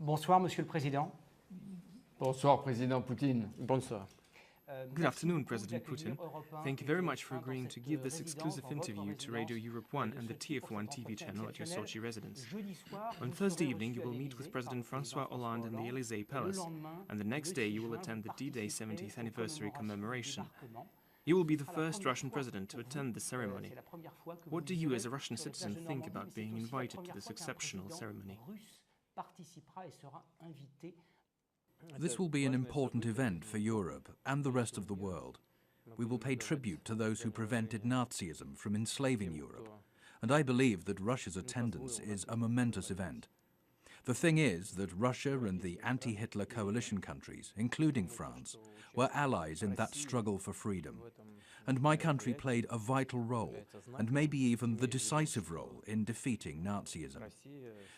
Bonsoir, Monsieur le Président. Bonsoir, Président Putin. Bonsoir. Good afternoon, President Putin. Thank you very much for agreeing to give this exclusive interview to Radio Europe 1 and the TF1 TV channel at your Sochi residence. On Thursday evening, you will meet with President François Hollande in the Élysée Palace, and the next day you will attend the D-Day 70th anniversary commemoration. You will be the first Russian president to attend the ceremony. What do you as a Russian citizen think about being invited to this exceptional ceremony? This will be an important event for Europe and the rest of the world. We will pay tribute to those who prevented Nazism from enslaving Europe, and I believe that Russia's attendance is a momentous event. The thing is that Russia and the anti-Hitler coalition countries, including France, were allies in that struggle for freedom. And my country played a vital role, and maybe even the decisive role, in defeating Nazism.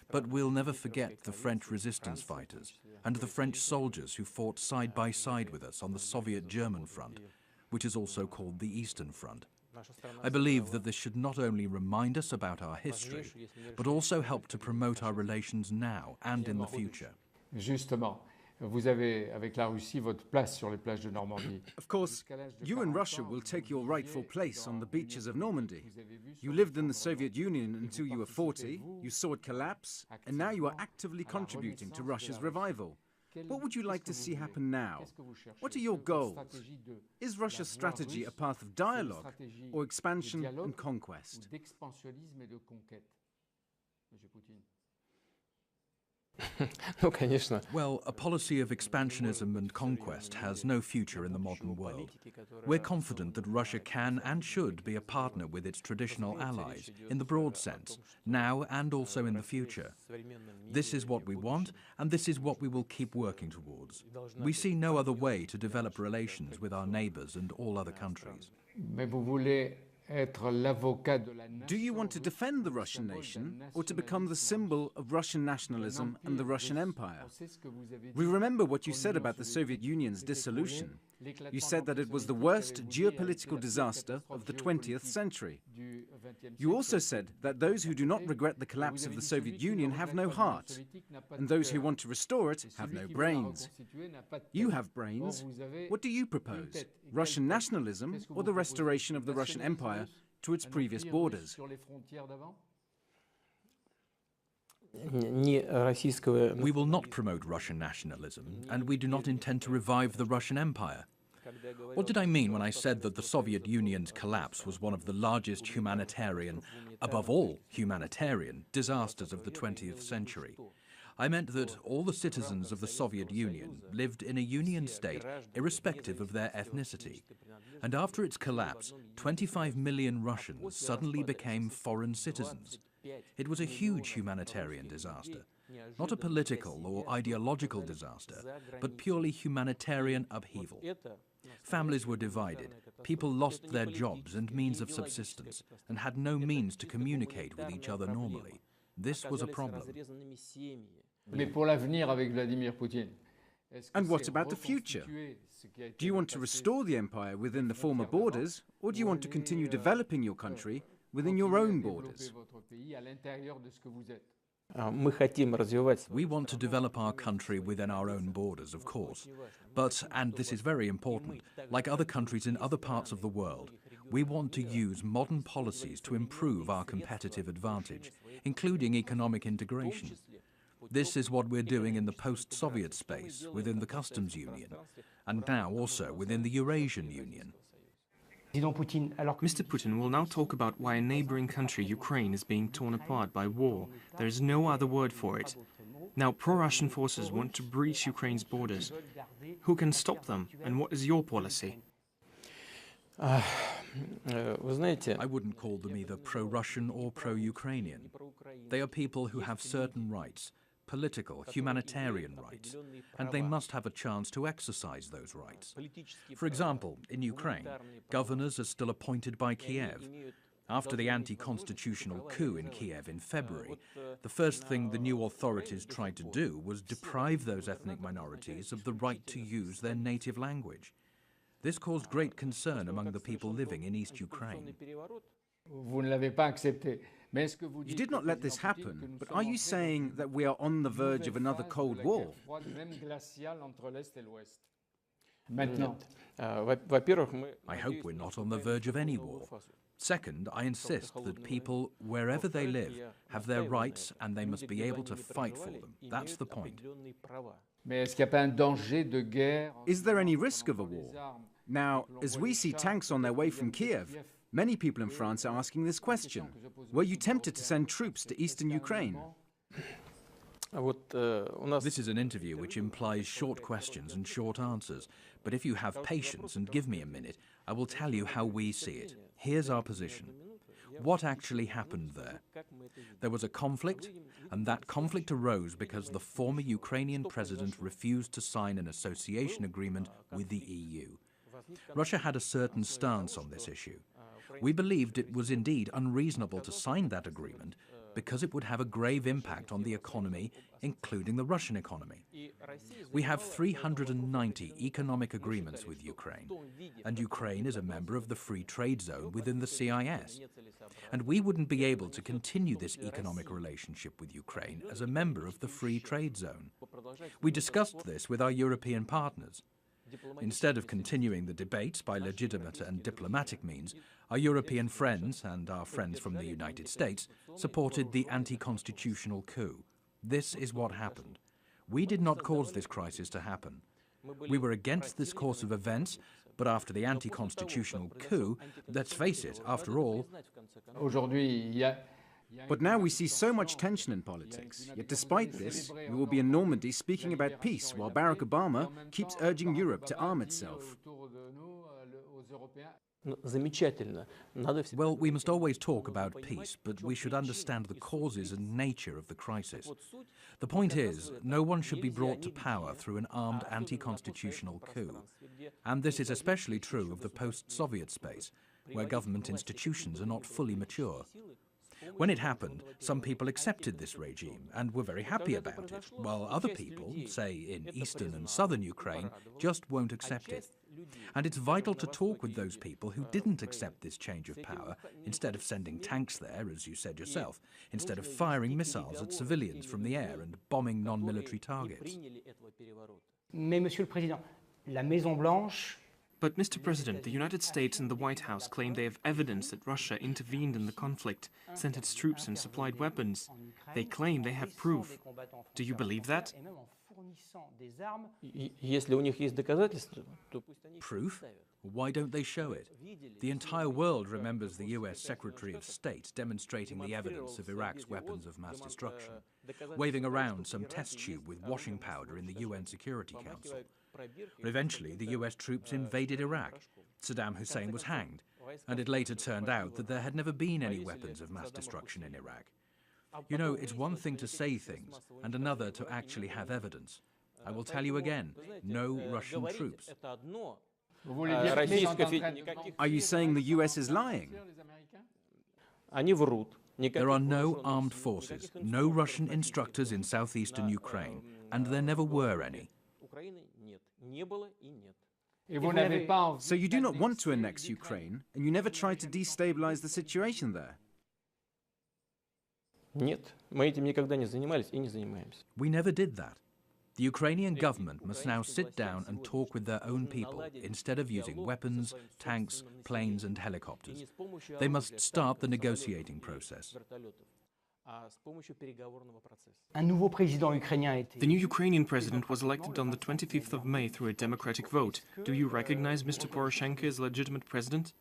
But we'll never forget the French resistance fighters and the French soldiers who fought side by side with us on the Soviet-German front, which is also called the Eastern Front. I believe that this should not only remind us about our history, but also help to promote our relations now and in the future. Justement, vous avez avec la Russie votre place sur les plages de Normandie. Of course, you and Russia will take your rightful place on the beaches of Normandy. You lived in the Soviet Union until you were 40, you saw it collapse, and now you are actively contributing to Russia's revival. What would you like to see happen now? What are your goals? Is Russia's strategy a path of dialogue or expansion and conquest? Well, a policy of expansionism and conquest has no future in the modern world. We're confident that Russia can and should be a partner with its traditional allies, in the broad sense, now and also in the future. This is what we want, and this is what we will keep working towards. We see no other way to develop relations with our neighbors and all other countries. Do you want to defend the Russian nation or to become the symbol of Russian nationalism and the Russian Empire? We remember what you said about the Soviet Union's dissolution. You said that it was the worst geopolitical disaster of the 20th century. You also said that those who do not regret the collapse of the Soviet Union have no heart, and those who want to restore it have no brains. You have brains. What do you propose? Russian nationalism or the restoration of the Russian Empire to its previous borders? We will not promote Russian nationalism, and we do not intend to revive the Russian Empire. What did I mean when I said that the Soviet Union's collapse was one of the largest humanitarian, above all humanitarian, disasters of the 20th century? I meant that all the citizens of the Soviet Union lived in a union state irrespective of their ethnicity. And after its collapse, 25 million Russians suddenly became foreign citizens. It was a huge humanitarian disaster, not a political or ideological disaster, but purely humanitarian upheaval. Families were divided, people lost their jobs and means of subsistence, and had no means to communicate with each other normally. This was a problem. And what about the future? Do you want to restore the empire within the former borders, or do you want to continue developing your country within your own borders? We want to develop our country within our own borders, of course. But, and this is very important, like other countries in other parts of the world, we want to use modern policies to improve our competitive advantage, including economic integration. This is what we're doing in the post-Soviet space, within the customs union, and now also within the Eurasian Union. Mr. Putin will now talk about why a neighboring country, Ukraine, is being torn apart by war. There is no other word for it. Now, pro-Russian forces want to breach Ukraine's borders. Who can stop them, and what is your policy? I wouldn't call them either pro-Russian or pro-Ukrainian. They are people who have certain rights, political, humanitarian rights, and they must have a chance to exercise those rights. For example, in Ukraine, governors are still appointed by Kiev. After the anti-constitutional coup in Kiev in February, the first thing the new authorities tried to do was deprive those ethnic minorities of the right to use their native language. This caused great concern among the people living in East Ukraine. You did not let this happen, but are you saying that we are on the verge of another Cold War? I hope we're not on the verge of any war. Second, I insist that people, wherever they live, have their rights and they must be able to fight for them. That's the point. Is there any risk of a war? Now, as we see tanks on their way from Kiev, many people in France are asking this question. Were you tempted to send troops to eastern Ukraine? This is an interview which implies short questions and short answers. But if you have patience and give me a minute, I will tell you how we see it. Here's our position. What actually happened there? There was a conflict, and that conflict arose because the former Ukrainian president refused to sign an association agreement with the EU. Russia had a certain stance on this issue. We believed it was indeed unreasonable to sign that agreement because it would have a grave impact on the economy, including the Russian economy. We have 390 economic agreements with Ukraine, and Ukraine is a member of the free trade zone within the CIS. And we wouldn't be able to continue this economic relationship with Ukraine as a member of the free trade zone. We discussed this with our European partners. Instead of continuing the debates by legitimate and diplomatic means, our European friends and our friends from the United States supported the anti-constitutional coup. This is what happened. We did not cause this crisis to happen. We were against this course of events, but after the anti-constitutional coup, let's face it, after all... But now we see so much tension in politics. Yet despite this, we will be in Normandy speaking about peace, while Barack Obama keeps urging Europe to arm itself. Well, we must always talk about peace, but we should understand the causes and nature of the crisis. The point is, no one should be brought to power through an armed anti-constitutional coup. And this is especially true of the post-Soviet space, where government institutions are not fully mature. When it happened, some people accepted this regime and were very happy about it, while other people, say in eastern and southern Ukraine, just won't accept it. And it's vital to talk with those people who didn't accept this change of power, instead of sending tanks there, as you said yourself, instead of firing missiles at civilians from the air and bombing non-military targets. Mais, Monsieur le Président, la Maison-Blanche... But, Mr. President, the United States and the White House claim they have evidence that Russia intervened in the conflict, sent its troops and supplied weapons. They claim they have proof. Do you believe that? Proof? Why don't they show it? The entire world remembers the US Secretary of State demonstrating the evidence of Iraq's weapons of mass destruction, waving around some test tube with washing powder in the UN Security Council. Eventually, the US troops invaded Iraq. Saddam Hussein was hanged, and it later turned out that there had never been any weapons of mass destruction in Iraq. You know, it's one thing to say things, and another to actually have evidence. I will tell you again, no Russian troops. Are you saying the US is lying? There are no armed forces, no Russian instructors in southeastern Ukraine, and there never were any. So you do not want to annex Ukraine, and you never tried to destabilize the situation there? We never did that. The Ukrainian government must now sit down and talk with their own people instead of using weapons, tanks, planes and helicopters. They must start the negotiating process. The new Ukrainian president was elected on the 25th of May through a democratic vote. Do you recognize Mr. Poroshenko as legitimate president?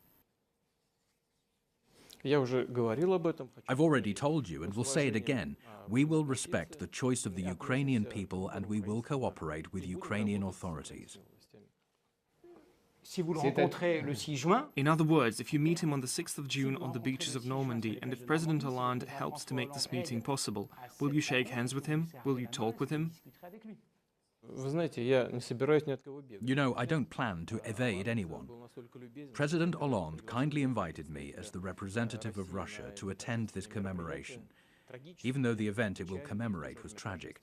I've already told you and will say it again. We will respect the choice of the Ukrainian people and we will cooperate with Ukrainian authorities. In other words, if you meet him on the 6th of June on the beaches of Normandy, and if President Hollande helps to make this meeting possible, will you shake hands with him? Will you talk with him? You know, I don't plan to evade anyone. President Hollande kindly invited me as the representative of Russia to attend this commemoration, even though the event it will commemorate was tragic.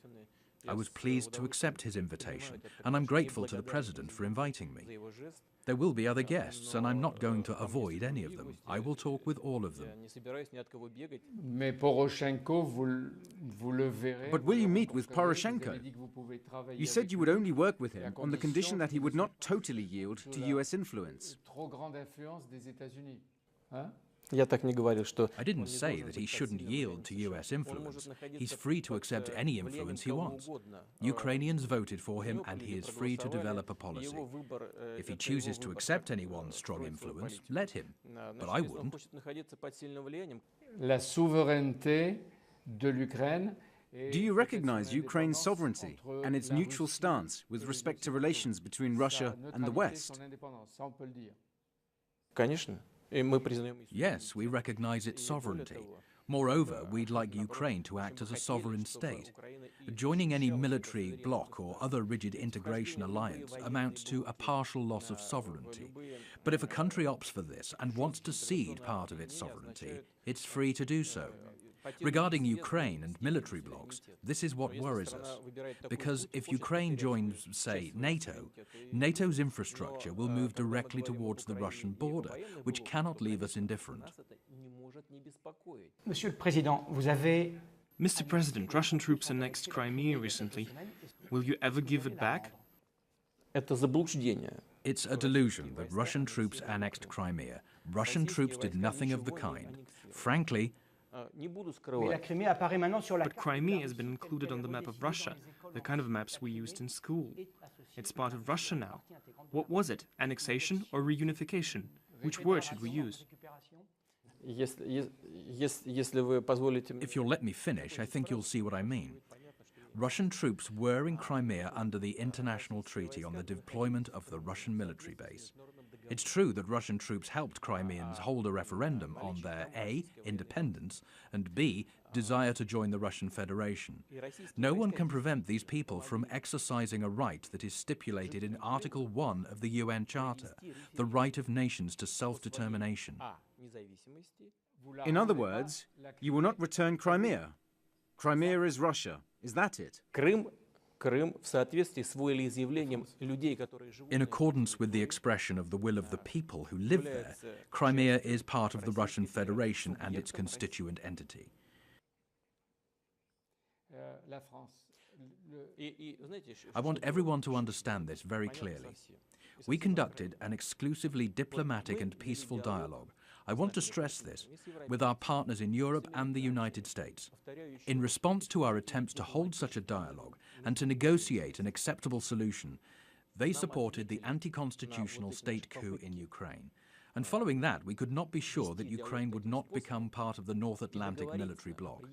I was pleased to accept his invitation, and I'm grateful to the President for inviting me. There will be other guests, and I'm not going to avoid any of them. I will talk with all of them. But will you meet with Poroshenko? You said you would only work with him on the condition that he would not totally yield to US influence. I didn't say that he shouldn't yield to US influence. He's free to accept any influence he wants. Ukrainians voted for him, and he is free to develop a policy. If he chooses to accept anyone's strong influence, let him. But I wouldn't. La souveraineté de l'Ukraine. Do you recognize Ukraine's sovereignty and its neutral stance with respect to relations between Russia and the West? Yes, we recognize its sovereignty. Moreover, we'd like Ukraine to act as a sovereign state. Joining any military bloc or other rigid integration alliance amounts to a partial loss of sovereignty. But if a country opts for this and wants to cede part of its sovereignty, it's free to do so. Regarding Ukraine and military blocs, this is what worries us. Because if Ukraine joins, say, NATO, NATO's infrastructure will move directly towards the Russian border, which cannot leave us indifferent. Monsieur le Président, vous avez... Mr. President, Russian troops annexed Crimea recently. Will you ever give it back? It's a delusion that Russian troops annexed Crimea. Russian troops did nothing of the kind. Frankly, But Crimea has been included on the map of Russia, the kind of maps we used in school. It's part of Russia now. What was it, annexation or reunification? Which word should we use? if you'll let me finish, I think you'll see what I mean. Russian troops were in Crimea under the international treaty on the deployment of the Russian military base. It's true that Russian troops helped Crimeans hold a referendum on their A, independence, and B, desire to join the Russian Federation. No one can prevent these people from exercising a right that is stipulated in Article 1 of the UN Charter, the right of nations to self-determination. In other words, you will not return Crimea. Crimea is Russia. Is that it? In accordance with the expression of the will of the people who live there, Crimea is part of the Russian Federation and its constituent entity. I want everyone to understand this very clearly. We conducted an exclusively diplomatic and peaceful dialogue. I want to stress this, with our partners in Europe and the United States. In response to our attempts to hold such a dialogue and to negotiate an acceptable solution, they supported the anti-constitutional state coup in Ukraine. And following that, we could not be sure that Ukraine would not become part of the North Atlantic military bloc.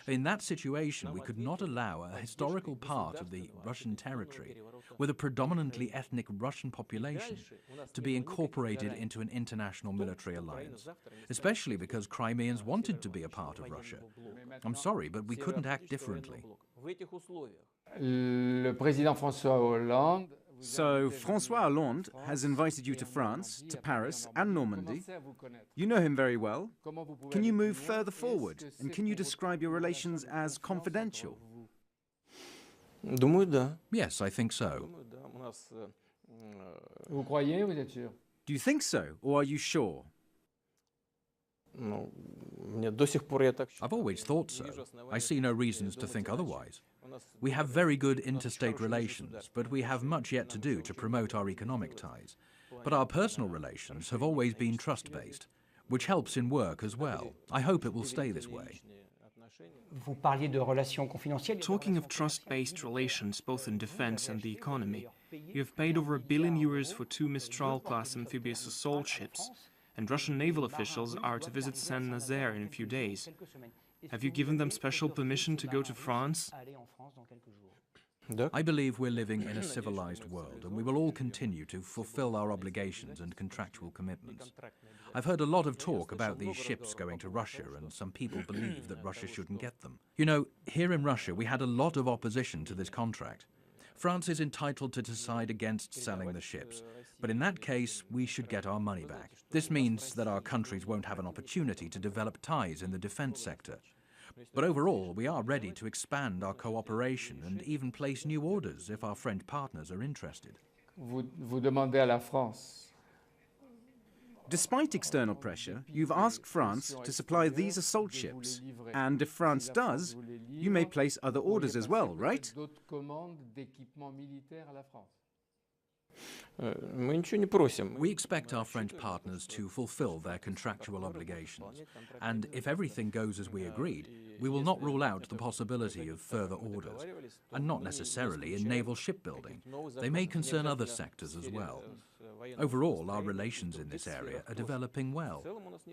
In that situation, we could not allow a historical part of the Russian territory, with a predominantly ethnic Russian population, to be incorporated into an international military alliance, especially because Crimeans wanted to be a part of Russia. I'm sorry, but we couldn't act differently. Le président François Hollande. So, François Hollande has invited you to France, to Paris and Normandy. You know him very well. Can you move further forward? And can you describe your relations as confidential? Yes, I think so. Vous croyez, vous êtes sûr? Do you think so, or are you sure? I've always thought so. I see no reasons to think otherwise. We have very good interstate relations, but we have much yet to do to promote our economic ties. But our personal relations have always been trust-based, which helps in work as well. I hope it will stay this way. Talking of trust-based relations, both in defense and the economy, you have paid over €1 billion for 2 Mistral-class amphibious assault ships, and Russian naval officials are to visit Saint-Nazaire in a few days. Have you given them special permission to go to France? I believe we're living in a civilized world, and we will all continue to fulfill our obligations and contractual commitments. I've heard a lot of talk about these ships going to Russia, and some people believe that Russia shouldn't get them. You know, here in Russia we had a lot of opposition to this contract. France is entitled to decide against selling the ships, but in that case we should get our money back. This means that our countries won't have an opportunity to develop ties in the defense sector. But overall, we are ready to expand our cooperation and even place new orders if our French partners are interested. Vous demandez à la France. Despite external pressure, you've asked France to supply these assault ships. And if France does, you may place other orders as well, right? We expect our French partners to fulfill their contractual obligations. And if everything goes as we agreed, we will not rule out the possibility of further orders, and not necessarily in naval shipbuilding. They may concern other sectors as well. Overall, our relations in this area are developing well,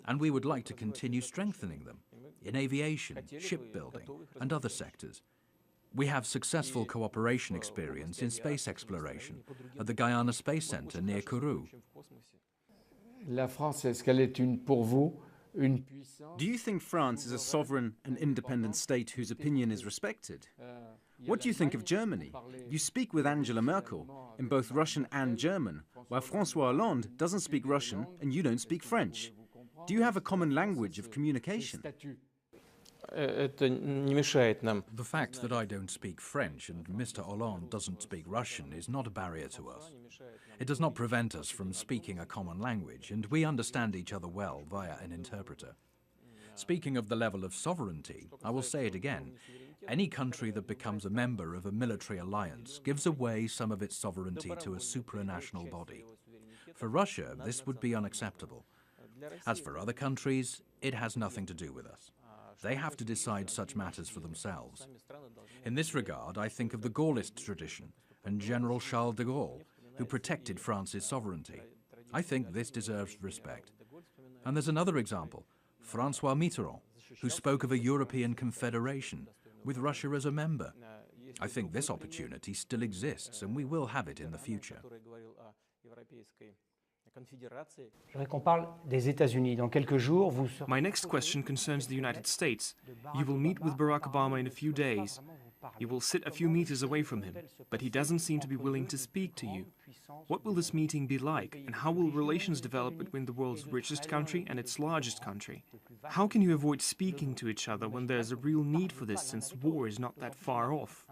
and we would like to continue strengthening them in aviation, shipbuilding, and other sectors. We have successful cooperation experience in space exploration at the Guyana Space Center near Kourou. La France, est-ce qu'elle est pour vous une puissance? Do you think France is a sovereign and independent state whose opinion is respected? What do you think of Germany? You speak with Angela Merkel in both Russian and German, while François Hollande doesn't speak Russian and you don't speak French. Do you have a common language of communication? The fact that I don't speak French and Mr. Hollande doesn't speak Russian is not a barrier to us. It does not prevent us from speaking a common language, and we understand each other well via an interpreter. Speaking of the level of sovereignty, I will say it again. Any country that becomes a member of a military alliance gives away some of its sovereignty to a supranational body. For Russia, this would be unacceptable. As for other countries, it has nothing to do with us. They have to decide such matters for themselves. In this regard, I think of the Gaullist tradition and General Charles de Gaulle, who protected France's sovereignty. I think this deserves respect. And there's another example, François Mitterrand, who spoke of a European confederation, with Russia as a member. I think this opportunity still exists, and we will have it in the future. My next question concerns the United States. You will meet with Barack Obama in a few days. You will sit a few meters away from him, but he doesn't seem to be willing to speak to you. What will this meeting be like, and how will relations develop between the world's richest country and its largest country? How can you avoid speaking to each other when there's a real need for this, since war is not that far off?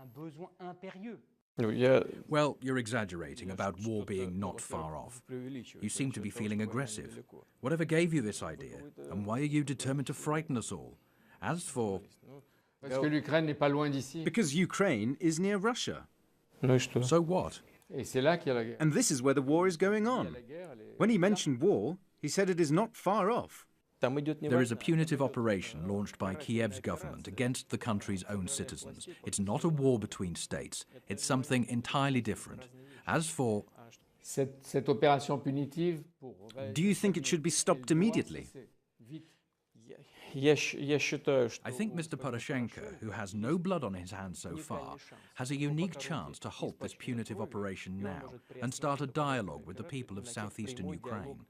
Well, you're exaggerating about war being not far off. You seem to be feeling aggressive. Whatever gave you this idea, and why are you determined to frighten us all? As for... Because Ukraine is near Russia. So what? And this is where the war is going on. When he mentioned war, he said it is not far off. There is a punitive operation launched by Kiev's government against the country's own citizens. It's not a war between states. It's something entirely different. As for... Do you think it should be stopped immediately? I think Mr. Poroshenko, who has no blood on his hands so far, has a unique chance to halt this punitive operation now and start a dialogue with the people of southeastern Ukraine.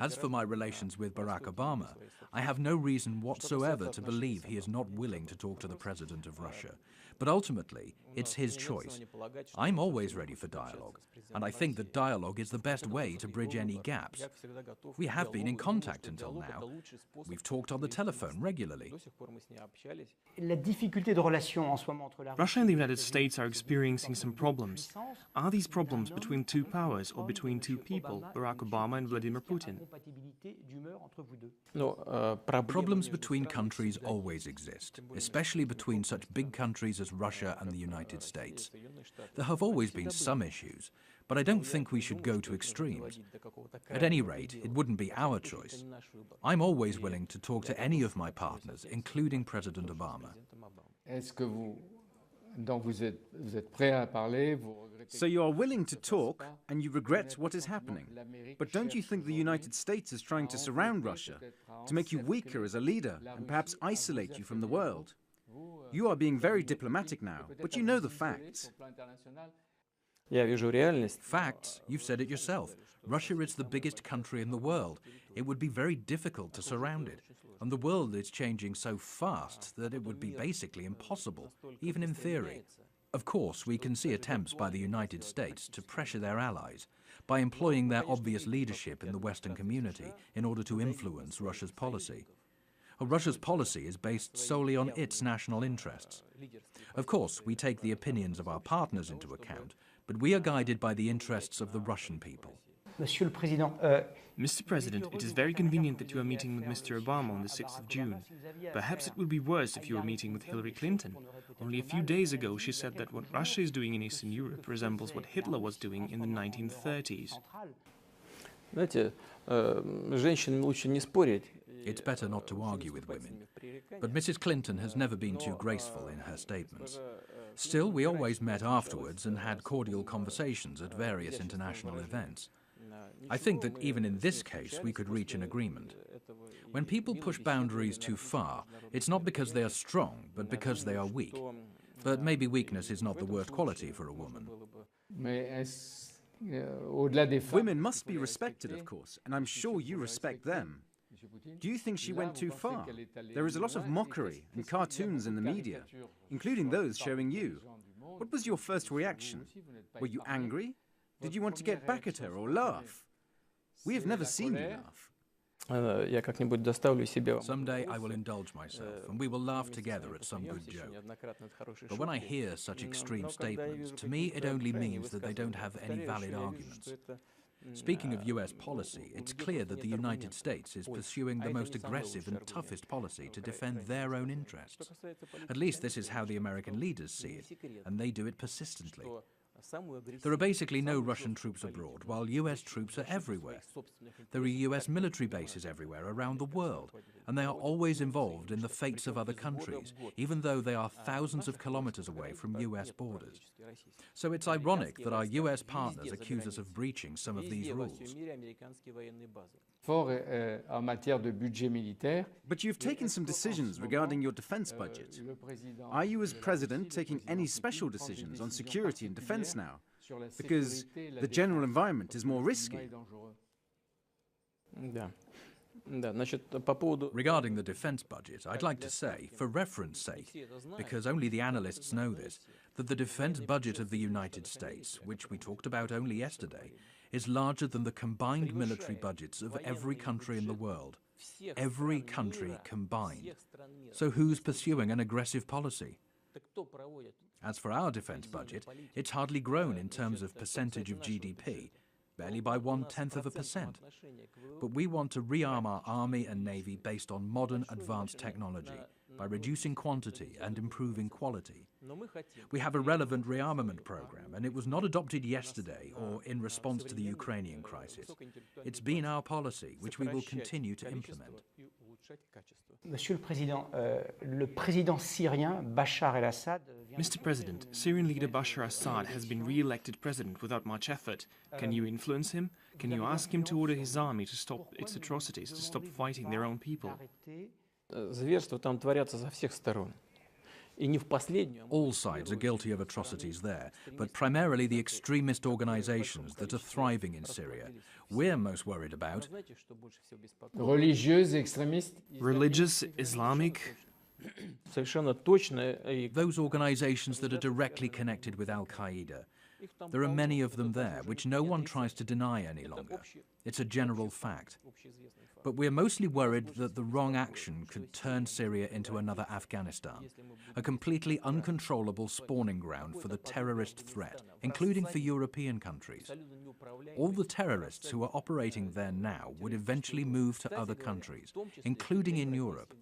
As for my relations with Barack Obama, I have no reason whatsoever to believe he is not willing to talk to the president of Russia. But ultimately, it's his choice. I'm always ready for dialogue, and I think that dialogue is the best way to bridge any gaps. We have been in contact until now. We've talked on the telephone regularly. Russia and the United States are experiencing some problems. Are these problems between two powers or between two people, Barack Obama and Vladimir Putin? Problems between countries always exist, especially between such big countries as Russia and the United States. There have always been some issues, but I don't think we should go to extremes. At any rate, it wouldn't be our choice. I'm always willing to talk to any of my partners, including President Obama. So you are willing to talk, and you regret what is happening. But don't you think the United States is trying to surround Russia, to make you weaker as a leader, and perhaps isolate you from the world? You are being very diplomatic now, but you know the facts. Facts? You've said it yourself. Russia is the biggest country in the world. It would be very difficult to surround it. And the world is changing so fast that it would be basically impossible, even in theory. Of course, we can see attempts by the United States to pressure their allies by employing their obvious leadership in the Western community in order to influence Russia's policy. Russia's policy is based solely on its national interests. Of course, we take the opinions of our partners into account, but we are guided by the interests of the Russian people. Monsieur le Président, Mr. President, it is very convenient that you are meeting with Mr. Obama on the 6th of June. Perhaps it would be worse if you were meeting with Hillary Clinton. Only a few days ago she said that what Russia is doing in Eastern Europe resembles what Hitler was doing in the 1930s. It's better not to argue with women. But Mrs. Clinton has never been too graceful in her statements. Still, we always met afterwards and had cordial conversations at various international events. I think that even in this case we could reach an agreement. When people push boundaries too far, it's not because they are strong, but because they are weak. But maybe weakness is not the worst quality for a woman. Women must be respected, of course, and I'm sure you respect them. Do you think she went too far? There is a lot of mockery and cartoons in the media, including those showing you. What was your first reaction? Were you angry? Did you want to get back at her or laugh? We have never seen you laugh. Someday I will indulge myself, and we will laugh together at some good joke. But when I hear such extreme statements, to me it only means that they don't have any valid arguments. Speaking of US policy, it's clear that the United States is pursuing the most aggressive and toughest policy to defend their own interests. At least this is how the American leaders see it, and they do it persistently. There are basically no Russian troops abroad, while US troops are everywhere. There are US military bases everywhere around the world, and they are always involved in the fates of other countries, even though they are thousands of kilometers away from US borders. So it's ironic that our US partners accuse us of breaching some of these rules. But you've taken some decisions regarding your defense budget. Are you, as president, taking any special decisions on security and defense now? Because the general environment is more risky. Regarding the defense budget, I'd like to say, for reference sake, because only the analysts know this, that the defense budget of the United States, which we talked about only yesterday, is larger than the combined military budgets of every country in the world. Every country combined. So who's pursuing an aggressive policy? As for our defense budget, it's hardly grown in terms of percentage of GDP, barely by 0.1%. But we want to rearm our army and navy based on modern advanced technology, by reducing quantity and improving quality. We have a relevant rearmament program, and it was not adopted yesterday or in response to the Ukrainian crisis. It's been our policy, which we will continue to implement. Monsieur le Président, le président syrien Bachar el-Assad. Mr. President, Syrian leader Bashar Assad has been re-elected president without much effort. Can you influence him? Can you ask him to order his army to stop its atrocities, to stop fighting their own people? All sides are guilty of atrocities there, but primarily the extremist organizations that are thriving in Syria. We're most worried about religious, Islamic, those organizations that are directly connected with Al-Qaeda. There are many of them there, which no one tries to deny any longer. It's a general fact. But we're mostly worried that the wrong action could turn Syria into another Afghanistan, a completely uncontrollable spawning ground for the terrorist threat, including for European countries. All the terrorists who are operating there now would eventually move to other countries, including in Europe.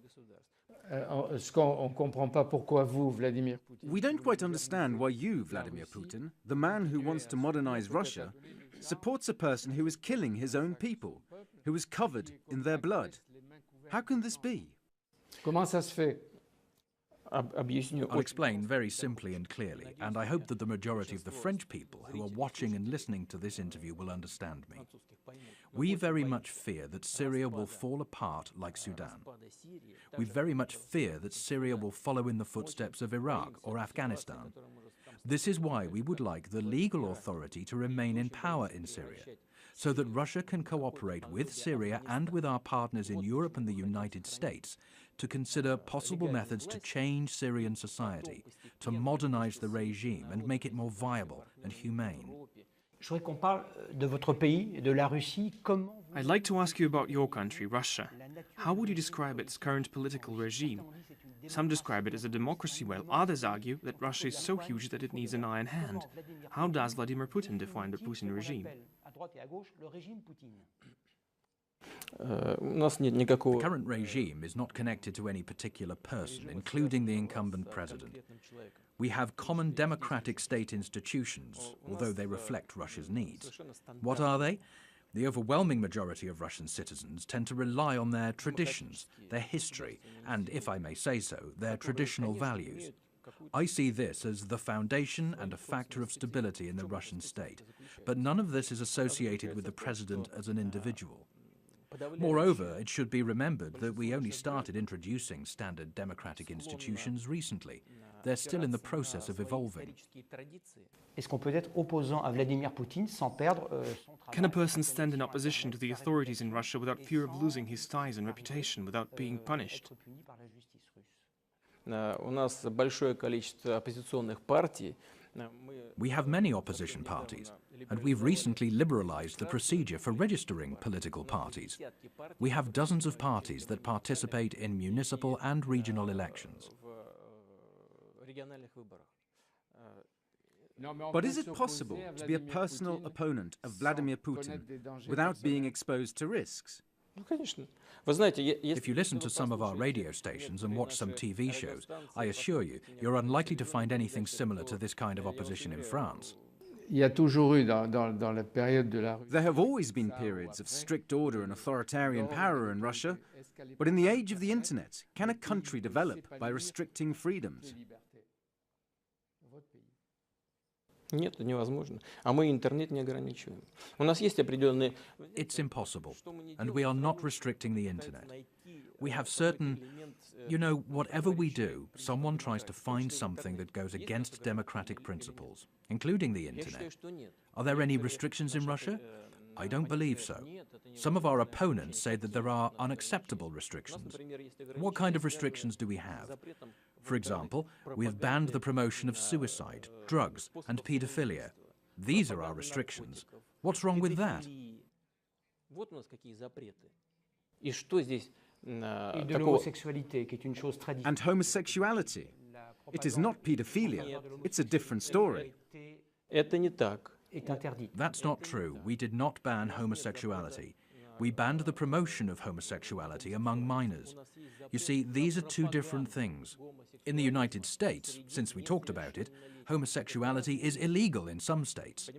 We don't quite understand why you, Vladimir Putin, the man who wants to modernize Russia, supports a person who is killing his own people, who is covered in their blood. How can this be? I'll explain very simply and clearly, and I hope that the majority of the French people who are watching and listening to this interview will understand me. We very much fear that Syria will fall apart like Sudan. We very much fear that Syria will follow in the footsteps of Iraq or Afghanistan. This is why we would like the legal authority to remain in power in Syria, so that Russia can cooperate with Syria and with our partners in Europe and the United States to consider possible methods to change Syrian society, to modernize the regime and make it more viable and humane. I'd like to ask you about your country, Russia. How would you describe its current political regime? Some describe it as a democracy, while others argue that Russia is so huge that it needs an iron hand. How does Vladimir Putin define the Putin regime? The current regime is not connected to any particular person, including the incumbent president. We have common democratic state institutions, although they reflect Russia's needs. What are they? The overwhelming majority of Russian citizens tend to rely on their traditions, their history, and, if I may say so, their traditional values. I see this as the foundation and a factor of stability in the Russian state, but none of this is associated with the president as an individual. Moreover, it should be remembered that we only started introducing standard democratic institutions recently. They're still in the process of evolving. Est-ce qu'on peut être opposant à Vladimir Poutine sans perdre Can a person stand in opposition to the authorities in Russia without fear of losing his ties and reputation, without being punished? У нас большое количество оппозиционных партий. We have many opposition parties, and we've recently liberalized the procedure for registering political parties. We have dozens of parties that participate in municipal and regional elections. But is it possible to be a personal opponent of Vladimir Putin without being exposed to risks? If you listen to some of our radio stations and watch some TV shows, I assure you, you're unlikely to find anything similar to this kind of opposition in France. Il y a toujours eu dans la période de la There have always been periods of strict order and authoritarian power in Russia, but in the age of the internet, can a country develop by restricting freedoms? Нет, это невозможно. А мы интернет не ограничиваем. У нас есть определенные... It's impossible, and we are not restricting the internet. We have certain... You know, whatever we do, someone tries to find something that goes against democratic principles, including the internet. Are there any restrictions in Russia? I don't believe so. Some of our opponents say that there are unacceptable restrictions. What kind of restrictions do we have? For example, we have banned the promotion of suicide, drugs, and pedophilia. These are our restrictions. What's wrong with that? And homosexuality. It is not pedophilia. It's a different story. That's not true. We did not ban homosexuality. We banned the promotion of homosexuality among minors. You see, these are two different things. In the United States, since we talked about it, homosexuality is illegal in some states.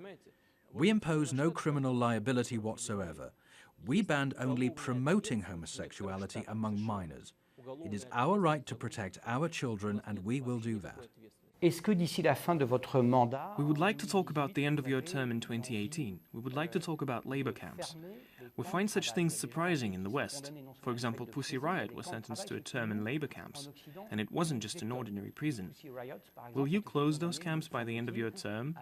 We impose no criminal liability whatsoever. We banned only promoting homosexuality among minors. It is our right to protect our children, and we will do that. Est-ce que d'ici la fin de votre mandat... We would like to talk about the end of your term in 2018. We would like to talk about labor camps. We find such things surprising in the West. For example, Pussy Riot was sentenced to a term in labor camps, and it wasn't just an ordinary prison. Will you close those camps by the end of your term?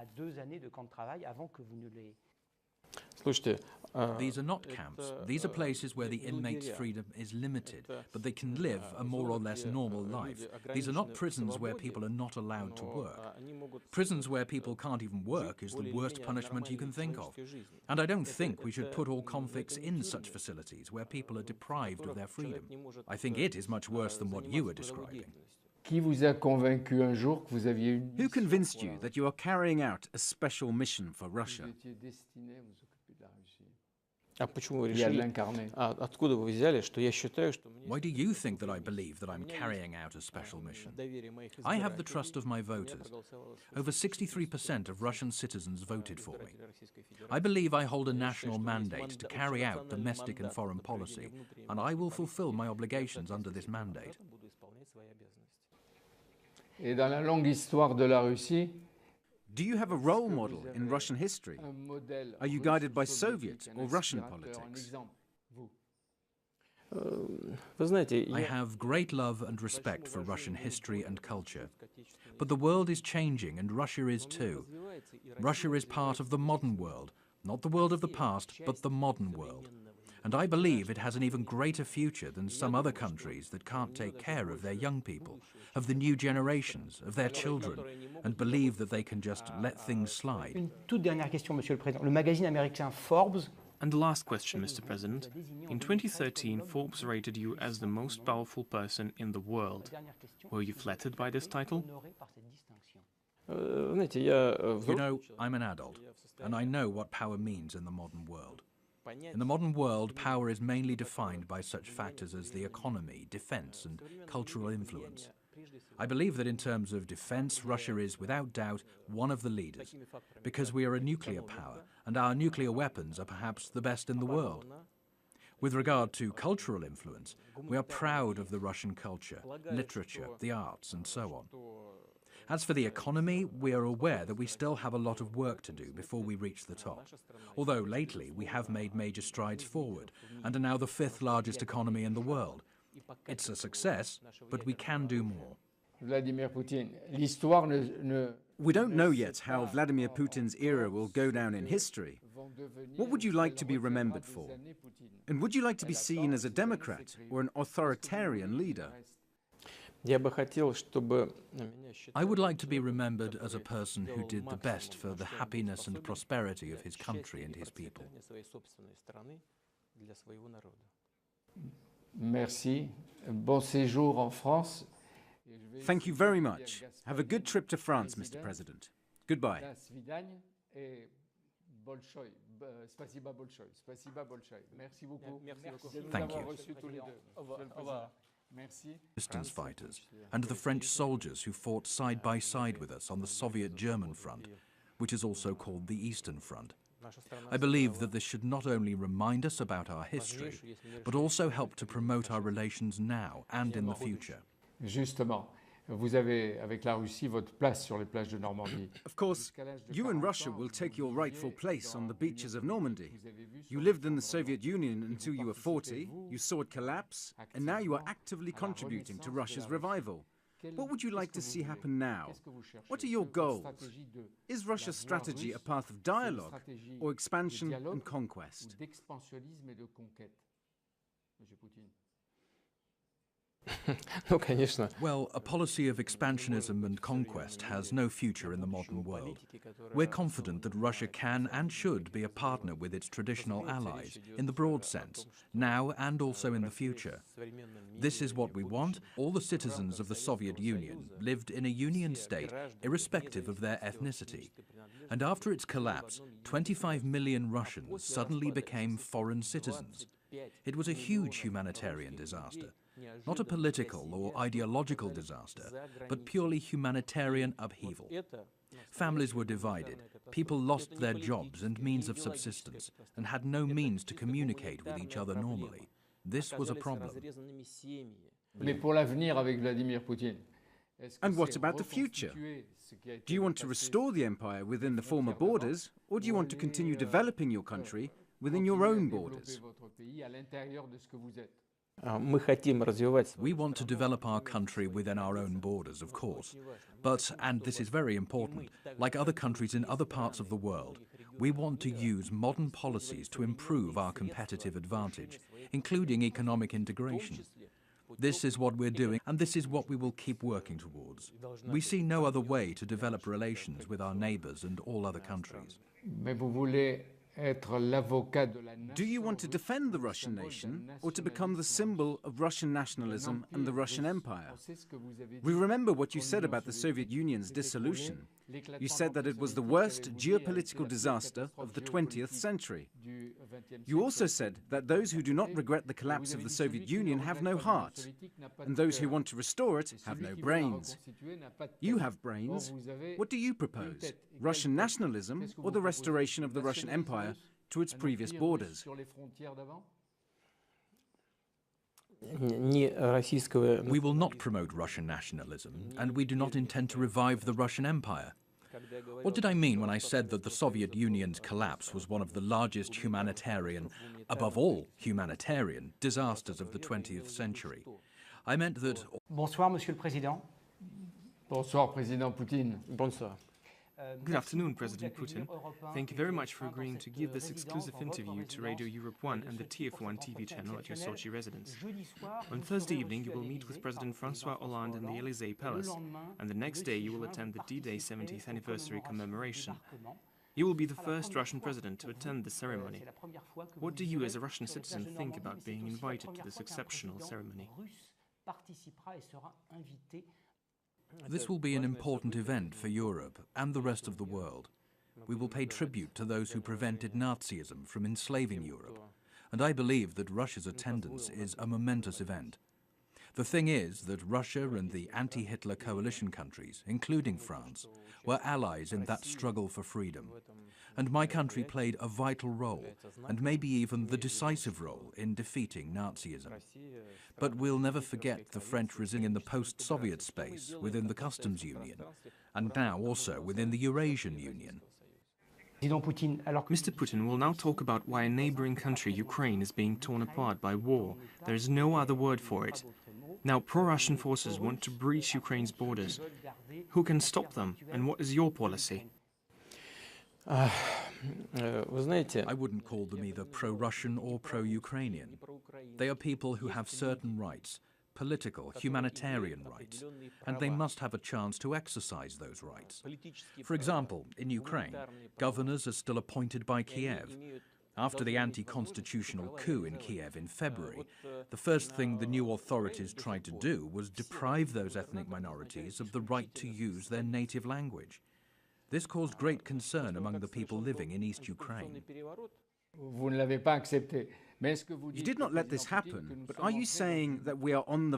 These are not camps. These are places where the inmate's freedom is limited, but they can live a more or less normal life. These are not prisons where people are not allowed to work. Prisons where people can't even work is the worst punishment you can think of. And I don't think we should put all convicts in such facilities where people are deprived of their freedom. I think it is much worse than what you were describing. Qui vous a convaincu un jour que vous aviez une... Who convinced you that you are carrying out a special mission for Russia? А почему вы решили? Откуда вы взяли, что я считаю, что... Why do you think that I believe that I'm carrying out a special mission? I have the trust of my voters. Over 63% of Russian citizens voted for me. I believe I hold a national mandate to carry out domestic and foreign policy, and I will fulfill my obligations under this mandate. Et dans la longue histoire de la Russie, do you have a role model in Russian history? Are you guided by Soviet or Russian politics? I have great love and respect for Russian history and culture. But the world is changing, and Russia is too. Russia is part of the modern world, not the world of the past, but the modern world. And I believe it has an even greater future than some other countries that can't take care of their young people, of the new generations, of their children, and believe that they can just let things slide. Une toute dernière question, Monsieur le Président. Le magazine américain Forbes And the last question, Mr. President. In 2013, Forbes rated you as the most powerful person in the world. Were you flattered by this title? You know, I'm an adult, and I know what power means in the modern world. In the modern world, power is mainly defined by such factors as the economy, defense, and cultural influence. I believe that in terms of defense, Russia is, without doubt, one of the leaders, because we are a nuclear power, and our nuclear weapons are perhaps the best in the world. With regard to cultural influence, we are proud of the Russian culture, literature, the arts, and so on. As for the economy, we are aware that we still have a lot of work to do before we reach the top. Although lately we have made major strides forward and are now the 5th largest economy in the world. It's a success, but we can do more. Vladimir Putin, l'histoire ne... We don't know yet how Vladimir Putin's era will go down in history. What would you like to be remembered for? And would you like to be seen as a democrat or an authoritarian leader? I would like to be remembered as a person who did the best for the happiness and prosperity of his country and his people. Merci. Bon séjour en France. Thank you very much. Have a good trip to France, Mr. President. Goodbye. Thank you. Resistance fighters and the French soldiers who fought side by side with us on the Soviet-German front, which is also called the Eastern Front. I believe that this should not only remind us about our history, but also help to promote our relations now and in the future. Justement, vous avez, avec la Russie, votre place sur les plages de Normandie. Of course, you and Russia will take your rightful place on the beaches of Normandy. You lived in the Soviet Union until you were 40, you saw it collapse, and now you are actively contributing to Russia's revival. What would you like to see happen now? What are your goals? Is Russia's strategy a path of dialogue or expansion and conquest? Well, a policy of expansionism and conquest has no future in the modern world. We're confident that Russia can and should be a partner with its traditional allies, in the broad sense, now and also in the future. This is what we want. All the citizens of the Soviet Union lived in a union state, irrespective of their ethnicity. And after its collapse, 25 million Russians suddenly became foreign citizens. It was a huge humanitarian disaster. Not a political or ideological disaster, but purely humanitarian upheaval. Families were divided, people lost their jobs and means of subsistence, and had no means to communicate with each other normally. This was a problem. Mais pour l'avenir avec Vladimir Putin. And what about the future? Do you want to restore the empire within the former borders, or do you want to continue developing your country within your own borders? We want to develop our country within our own borders, of course. But, and this is very important, like other countries in other parts of the world, we want to use modern policies to improve our competitive advantage, including economic integration. This is what we're doing, and this is what we will keep working towards. We see no other way to develop relations with our neighbors and all other countries. Do you want to defend the Russian nation or to become the symbol of Russian nationalism and the Russian Empire? We remember what you said about the Soviet Union's dissolution. You said that it was the worst geopolitical disaster of the 20th century. You also said that those who do not regret the collapse of the Soviet Union have no heart, and those who want to restore it have no brains. You have brains. What do you propose? Russian nationalism or the restoration of the Russian Empire to its previous borders? We will not promote Russian nationalism, and we do not intend to revive the Russian Empire. What did I mean when I said that the Soviet Union's collapse was one of the largest humanitarian, above all humanitarian, disasters of the 20th century? I meant that... Bonsoir, Monsieur le Président. Bonsoir, Président Poutine. Bonsoir. Good afternoon, President Putin. Thank you very much for agreeing to give this exclusive interview to Radio Europe 1 and the TF1 TV channel at your Sochi residence. On Thursday evening, you will meet with President François Hollande in the Élysée Palace, and the next day you will attend the D-Day 70th anniversary commemoration. You will be the first Russian president to attend the ceremony. What do you as a Russian citizen think about being invited to this exceptional ceremony? This will be an important event for Europe and the rest of the world. We will pay tribute to those who prevented Nazism from enslaving Europe, and I believe that Russia's attendance is a momentous event. The thing is that Russia and the anti-Hitler coalition countries, including France, were allies in that struggle for freedom. And my country played a vital role, and maybe even the decisive role, in defeating Nazism. But we'll never forget the French resisting in the post-Soviet space within the customs union, and now also within the Eurasian Union. Mr. Putin will now talk about why a neighboring country, Ukraine, is being torn apart by war. There is no other word for it. Now, pro-Russian forces want to breach Ukraine's borders. Who can stop them, and what is your policy? I wouldn't call them either pro-Russian or pro-Ukrainian. They are people who have certain rights, political, humanitarian rights, and they must have a chance to exercise those rights. For example, in Ukraine, governors are still appointed by Kiev. After the anti-constitutional coup in Kiev in February, the first thing the new authorities tried to do was deprive those ethnic minorities of the right to use their native language. This caused great concern among the people living in East Ukraine. You did not let this happen, but are you saying that we are on the